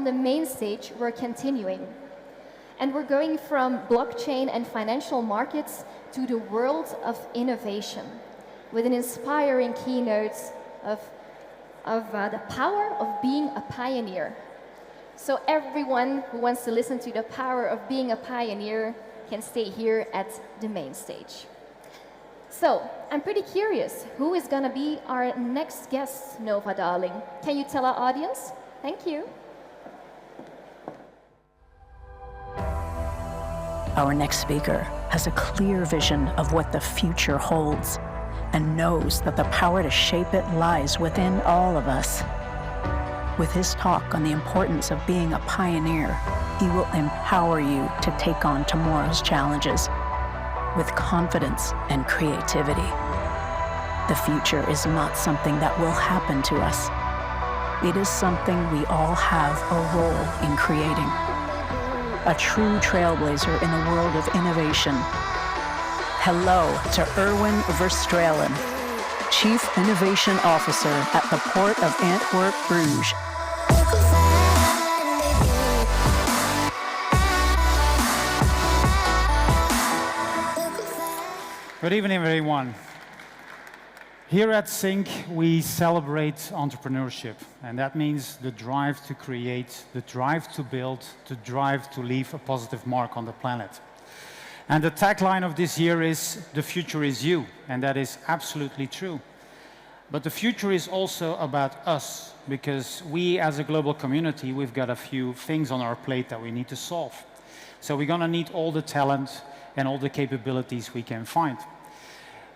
the main stage, we're continuing. And we're going from blockchain and financial markets to the world of innovation, with an inspiring keynote of the power of being a pioneer. So everyone who wants to listen to the power of being a pioneer can stay here at the main stage. So, I'm pretty curious, who is going to be our next guest, Nova Darling? Can you tell our audience? Thank you. Our next speaker has a clear vision of what the future holds and knows that the power to shape it lies within all of us. With his talk on the importance of being a pioneer, he will empower you to take on tomorrow's challenges with confidence and creativity. The future is not something that will happen to us. It is something we all have a role in creating. A true trailblazer in the world of innovation. Hello to Erwin Verstraelen, Chief Innovation Officer at the Port of Antwerp-Bruges. Good evening, everyone. Here at Sync, we celebrate entrepreneurship, and that means the drive to create, the drive to build, the drive to leave a positive mark on the planet. And the tagline of this year is, "The future is you," and that is absolutely true. But the future is also about us, because we as a global community, we've got a few things on our plate that we need to solve. So we're going to need all the talent and all the capabilities we can find.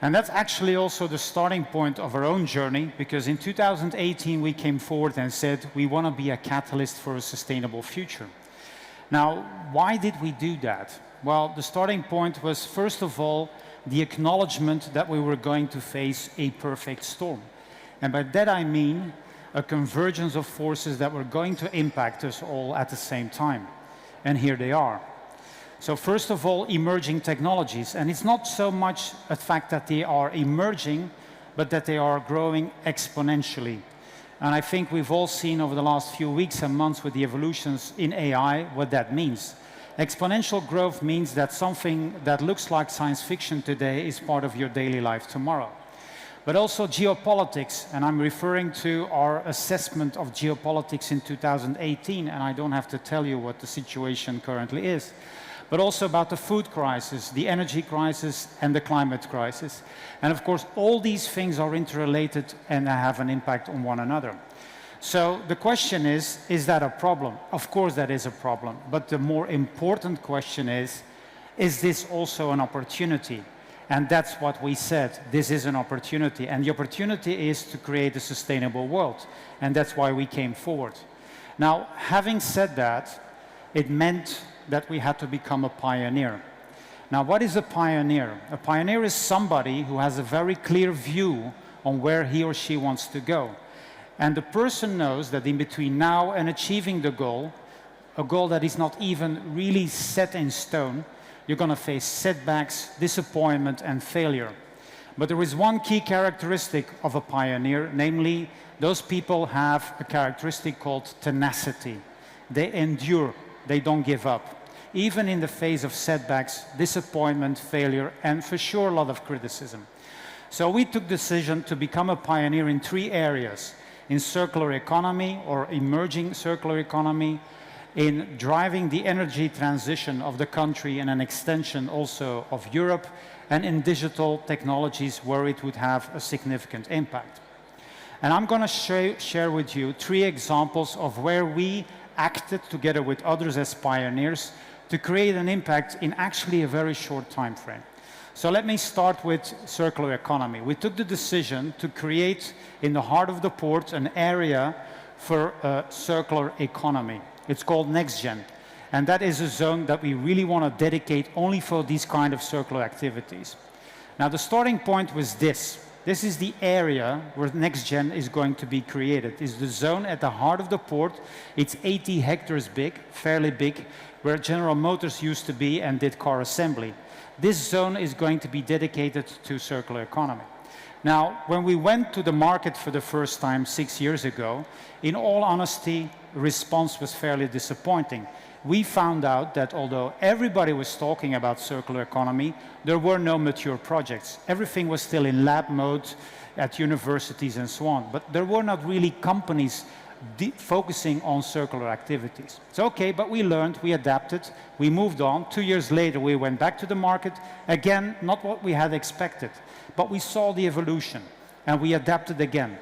And that's actually also the starting point of our own journey, because in 2018 we came forward and said we want to be a catalyst for a sustainable future. Now, why did we do that? Well, the starting point was, first of all, the acknowledgement that we were going to face a perfect storm. And by that I mean a convergence of forces that were going to impact us all at the same time. And here they are. So first of all, emerging technologies. And it's not so much a fact that they are emerging, but that they are growing exponentially. And I think we've all seen over the last few weeks and months with the evolutions in AI what that means. Exponential growth means that something that looks like science fiction today is part of your daily life tomorrow. But also geopolitics, and I'm referring to our assessment of geopolitics in 2018, and I don't have to tell you what the situation currently is. But also about the food crisis, the energy crisis, and the climate crisis. And of course, all these things are interrelated and have an impact on one another. So the question is that a problem? Of course that is a problem. But the more important question is this also an opportunity? And that's what we said, this is an opportunity. And the opportunity is to create a sustainable world. And that's why we came forward. Now, having said that, it meant that we had to become a pioneer. Now, what is a pioneer? A pioneer is somebody who has a very clear view on where he or she wants to go. And the person knows that in between now and achieving the goal, a goal that is not even really set in stone, you're going to face setbacks, disappointment, and failure. But there is one key characteristic of a pioneer, namely, those people have a characteristic called tenacity. They endure. They don't give up, even in the face of setbacks, disappointment, failure, and for sure a lot of criticism. So we took the decision to become a pioneer in 3 areas: in circular economy or emerging circular economy, in driving the energy transition of the country and an extension also of Europe, and in digital technologies where it would have a significant impact. And I'm going to share with you 3 examples of where we acted together with others as pioneers to create an impact in actually a very short time frame. So let me start with circular economy. We took the decision to create in the heart of the port an area for a circular economy. It's called NextGen, and that is a zone that we really want to dedicate only for these kind of circular activities. Now the starting point was this. This is the area where NextGen is going to be created. It's the zone at the heart of the port. It's 80 hectares big, fairly big, where General Motors used to be and did car assembly. This zone is going to be dedicated to circular economy. Now, when we went to the market for the first time 6 years ago, in all honesty, the response was fairly disappointing. We found out that although everybody was talking about circular economy, there were no mature projects. Everything was still in lab mode at universities and so on, but there were not really companies focusing on circular activities. It's okay, but we learned, we adapted, we moved on. 2 years later, we went back to the market. Again, not what we had expected, but we saw the evolution and we adapted again.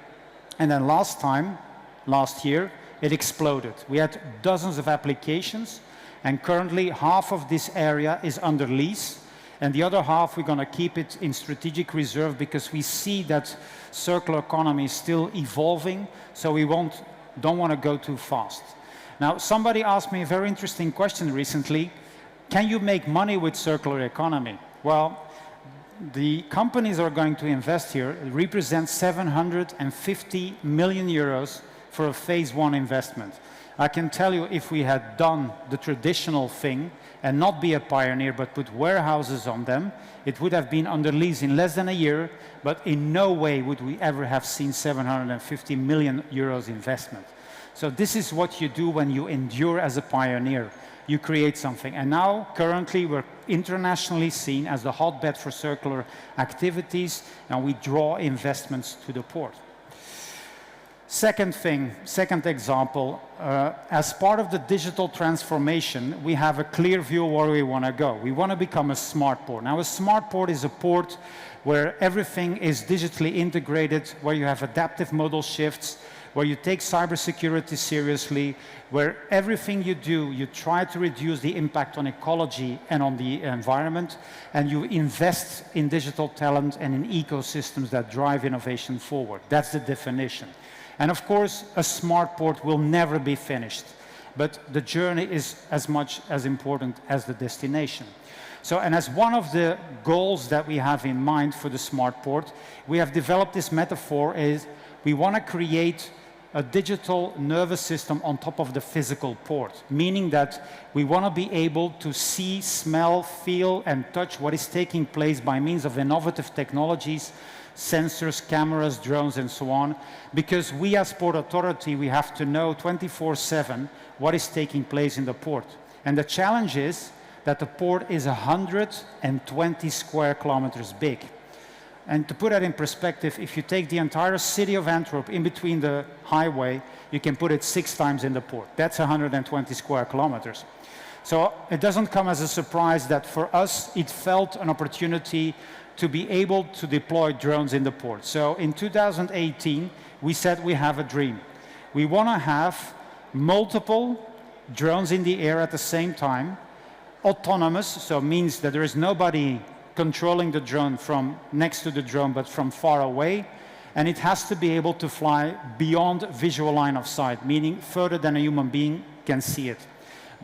And then last year, it exploded. We had dozens of applications, and currently half of this area is under lease, and the other half we're going to keep it in strategic reserve because we see that circular economy is still evolving, so we don't want to go too fast. Now, somebody asked me a very interesting question recently. Can you make money with circular economy? Well, the companies that are going to invest here represent 750 million euros for a phase one investment. I can tell you, if we had done the traditional thing and not be a pioneer but put warehouses on them, it would have been under lease in less than a year, but in no way would we ever have seen 750 million euros investment. So this is what you do when you endure as a pioneer. You create something. And now, currently, we're internationally seen as the hotbed for circular activities, and we draw investments to the port. Second example, as part of the digital transformation, we have a clear view of where we want to go. We want to become a smart port. Now, a smart port is a port where everything is digitally integrated, where you have adaptive modal shifts, where you take cybersecurity seriously, where everything you do, you try to reduce the impact on ecology and on the environment, and you invest in digital talent and in ecosystems that drive innovation forward. That's the definition. And of course, a smart port will never be finished, but the journey is as much as important as the destination. So, and as one of the goals that we have in mind for the smart port, we have developed this metaphor is we want to create a digital nervous system on top of the physical port, meaning that we want to be able to see, smell, feel, and touch what is taking place by means of innovative technologies, sensors, cameras, drones, and so on, because we as Port Authority, we have to know 24/7 what is taking place in the port. And the challenge is that the port is 120 square kilometers big. And to put that in perspective, if you take the entire city of Antwerp in between the highway, you can put it 6 times in the port. That's 120 square kilometers. So it doesn't come as a surprise that for us, it felt an opportunity to be able to deploy drones in the port. So in 2018, we said we have a dream. We want to have multiple drones in the air at the same time, autonomous, so it means that there is nobody controlling the drone from next to the drone, but from far away, and it has to be able to fly beyond visual line of sight, meaning further than a human being can see it.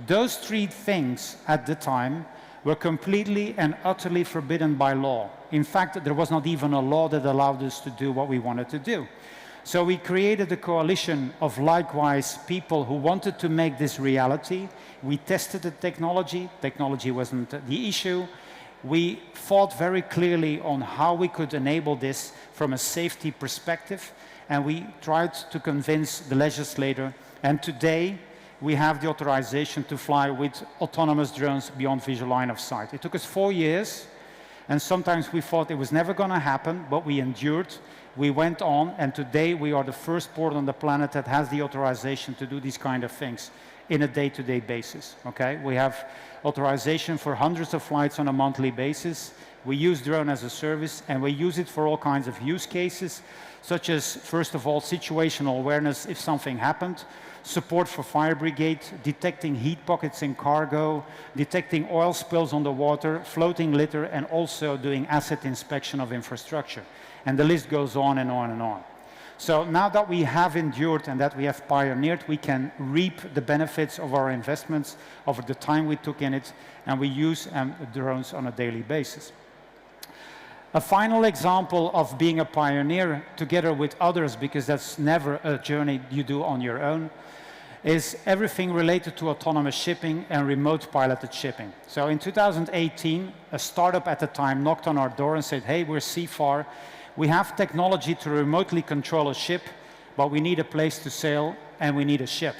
Those 3 things at the time were completely and utterly forbidden by law. In fact, there was not even a law that allowed us to do what we wanted to do. So we created a coalition of likewise people who wanted to make this reality. We tested the technology. Technology wasn't the issue. We thought very clearly on how we could enable this from a safety perspective, and we tried to convince the legislator, and today we have the authorization to fly with autonomous drones beyond visual line of sight. It took us 4 years, and sometimes we thought it was never going to happen, but we endured. We went on, and today we are the first port on the planet that has the authorization to do these kind of things in a day-to-day basis. Okay? We have authorization for hundreds of flights on a monthly basis. We use drone as a service, and we use it for all kinds of use cases, such as, first of all, situational awareness if something happened, support for fire brigade, detecting heat pockets in cargo, detecting oil spills on the water, floating litter, and also doing asset inspection of infrastructure. And the list goes on and on and on. So now that we have endured and that we have pioneered, we can reap the benefits of our investments over the time we took in it, and we use drones on a daily basis. A final example of being a pioneer together with others, because that's never a journey you do on your own, is everything related to autonomous shipping and remote piloted shipping. So in 2018, a startup at the time knocked on our door and said, hey, we're CFAR. we have technology to remotely control a ship, but we need a place to sail and we need a ship.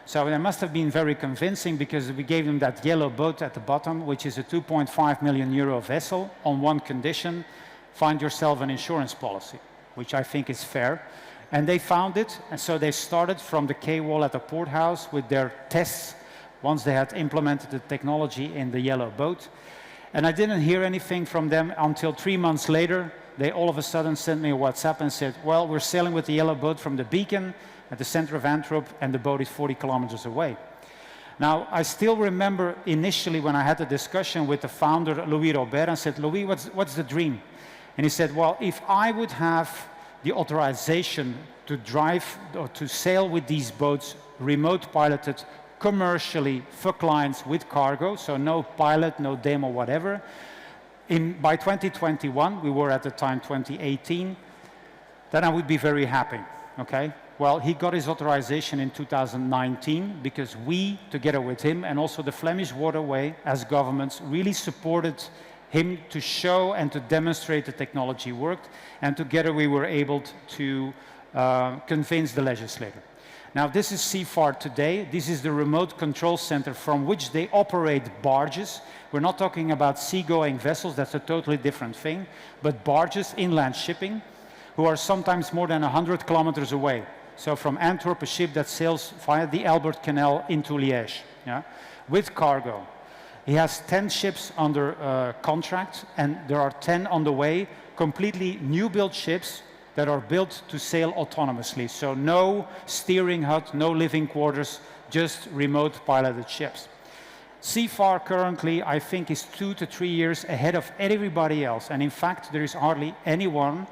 So they must have been very convincing, because we gave them that yellow boat at the bottom, which is a 2.5 million euro vessel on one condition: find yourself an insurance policy, which I think is fair. And they found it, and so they started from the quay wall at the port house with their tests once they had implemented the technology in the yellow boat. And I didn't hear anything from them until 3 months later. They all of a sudden sent me a WhatsApp and said, well, we're sailing with the yellow boat from the beacon at the center of Antwerp, and the boat is 40 kilometers away. Now, I still remember initially when I had a discussion with the founder, Louis Robert, and said, Louis, what's the dream? And he said, well, if I would have the authorization to drive or to sail with these boats, remote piloted, commercially for clients with cargo, so no pilot, no demo, whatever. By 2021, we were at the time 2018, then I would be very happy, okay? Well, he got his authorization in 2019 because we, together with him, and also the Flemish Waterway as governments, really supported him to show and to demonstrate the technology worked, and together we were able to convince the legislator. Now, this is CFAR today. This is the remote control center from which they operate barges. We're not talking about seagoing vessels, that's a totally different thing, but barges, inland shipping, who are sometimes more than 100 kilometers away. So from Antwerp, a ship that sails via the Albert Canal into Liège, yeah, with cargo. He has 10 ships under contract, and there are 10 on the way, completely new-built ships that are built to sail autonomously. So no steering hut, no living quarters, just remote piloted ships. CFAR currently, I think, is 2 to 3 years ahead of everybody else. And in fact, there is hardly anyone,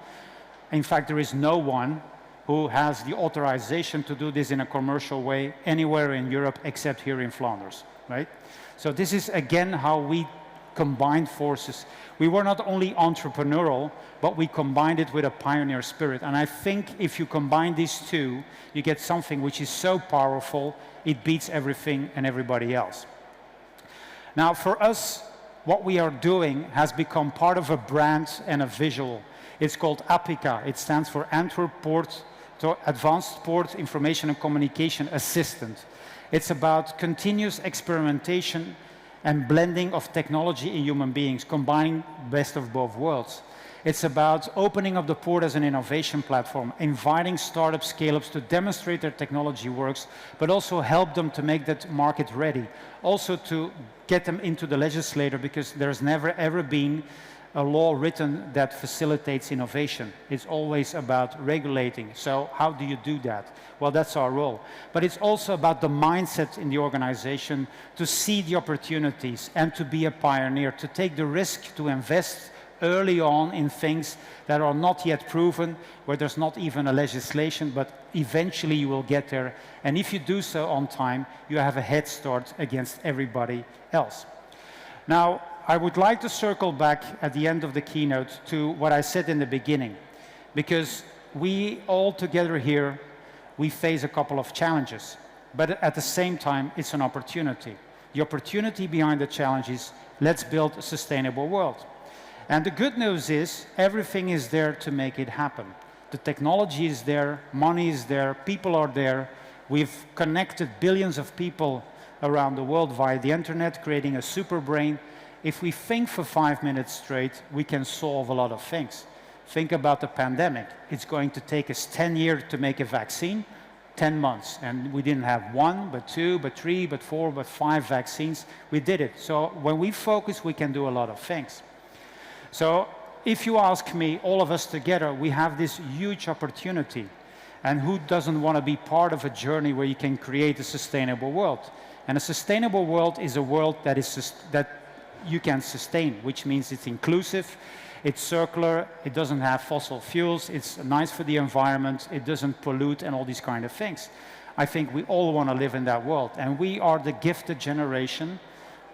in fact, there is no one who has the authorization to do this in a commercial way anywhere in Europe except here in Flanders, right? So this is again how we combined forces. We were not only entrepreneurial, but we combined it with a pioneer spirit. And I think if you combine these two, you get something which is so powerful, it beats everything and everybody else. Now, for us, what we are doing has become part of a brand and a visual. It's called APICA. It stands for Antwerp Port, Advanced Port Information and Communication Assistant. It's about continuous experimentation and blending of technology in human beings, combining best of both worlds. It's about opening up the port as an innovation platform, inviting startups, scale-ups to demonstrate their technology works, but also help them to make that market ready. Also to get them into the legislator, because there's never ever been a law written that facilitates innovation. It's always about regulating. So how do you do that? Well, that's our role. But it's also about the mindset in the organization to see the opportunities and to be a pioneer, to take the risk to invest early on in things that are not yet proven, where there's not even a legislation, but eventually you will get there. And if you do so on time, you have a head start against everybody else. Now, I would like to circle back at the end of the keynote to what I said in the beginning, because we all together here, we face a couple of challenges, but at the same time, it's an opportunity. The opportunity behind the challenge is, let's build a sustainable world. And the good news is, everything is there to make it happen. The technology is there, money is there, people are there. We've connected billions of people around the world via the internet, creating a super brain. If we think for 5 minutes straight, we can solve a lot of things. Think about the pandemic. It's going to take us 10 years to make a vaccine, 10 months. And we didn't have 1, but 2, but 3, but 4, but 5 vaccines. We did it. So when we focus, we can do a lot of things. So if you ask me, all of us together, we have this huge opportunity. And who doesn't want to be part of a journey where you can create a sustainable world? And a sustainable world is a world that you can sustain, which means it's inclusive, it's circular, it doesn't have fossil fuels, it's nice for the environment, it doesn't pollute and all these kind of things. I think we all want to live in that world, and we are the gifted generation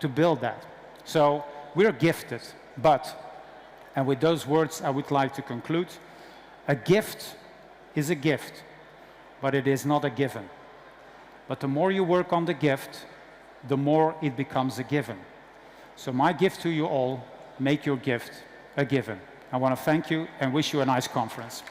to build that. So we're gifted, but, and with those words I would like to conclude, a gift is a gift, but it is not a given. But the more you work on the gift, the more it becomes a given. So my gift to you all, make your gift a given. I want to thank you and wish you a nice conference.